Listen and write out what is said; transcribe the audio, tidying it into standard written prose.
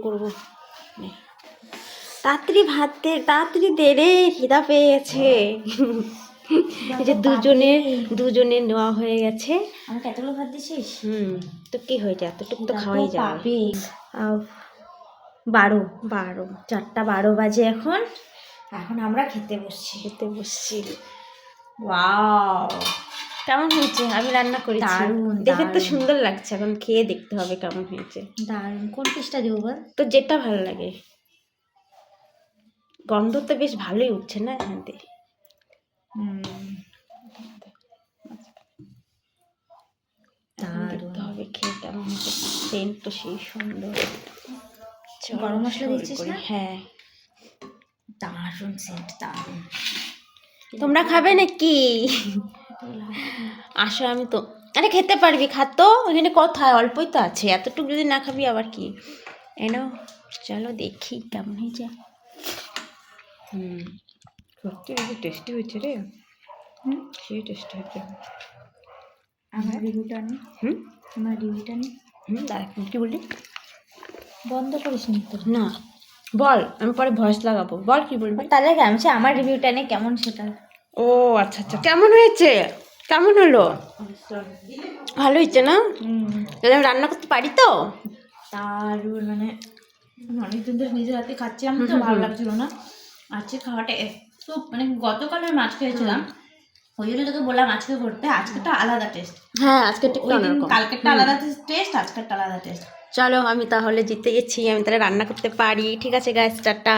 করবো। তাড়াতাড়ি ভাত দে, তাড়াতাড়ি দে রে, খিদা পেয়ে গেছে। এই যে দুজনে নেওয়া হয়ে গেছে। আমাকে এতগুলো ভাত দিছিস? তো কি হয়েছে, এতটুকু তো খাওয়াই যাবে। 12 4:12 বাজে এখন আমরা খেতে বসছি। ওয়াও, কেমন হয়েছে? আমি রান্না করেছি, দারুণ। দেখে তো সুন্দর লাগছে, এখন খেয়ে দেখতে হবে কেমন হয়েছে। দারুণ। কোন পিসটা দিব বল? তো যেটা ভালো লাগে। গন্ধ তো বেশ ভালোই উঠছে না এখান থেকে। দেখতে হবে খেয়ে কেমন হয়েছে। সেন্ট তো সেই সুন্দর। গরম মশলা দিচ্ছিস না? হ্যাঁ, দারুণ সেন্ট, দারুণ। তোমরা খাবে নাকি? আসো, আমি তো, আরে খেতে পারবি, খা তো, এখানে কোথায়, অল্পই তো আছে, এতটুকু যদি না খাবি আবার কি। এনো, চলো দেখি কেমন হয়েছে। সত্যি টেস্টি হয়েছে রে। সেই টেস্টি হয়েছে। আমার রিভিউটা নে। দাঁড়া, কি বললি? বন্ধ করিস নি তো? না, বল, আমি পরে ভয়েস লাগাবো, বল কি বলবি। তাহলে আমি আমার রিভিউটা নে, কেমন সেটা। ও আচ্ছা আচ্ছা, কেমন হয়েছে, কেমন হলো? ভালো হয়েছে না? তাহলে আমি রান্না করতে পারি তো? দারুণ, মানে অনেকদিন ধরে নিজের হাতে খাচ্ছিলাম তো, ভালো লাগছিল না। আজকে খাওয়াটা একটু, মানে গতকাল আমি মাছ খেয়েছিলাম, ওই জন্য তোকে বললাম আজকে করতে। আজকেটা আলাদা টেস্ট। হ্যাঁ, আজকে একটু অন্যরকম। কালকেরটা আলাদা টেস্ট, আজকেরটা আলাদা টেস্ট। চলো, আমি তাহলে জিতে গেছি, আমি তাহলে রান্না করতে পারি। ঠিক আছে গাইস, টাটা।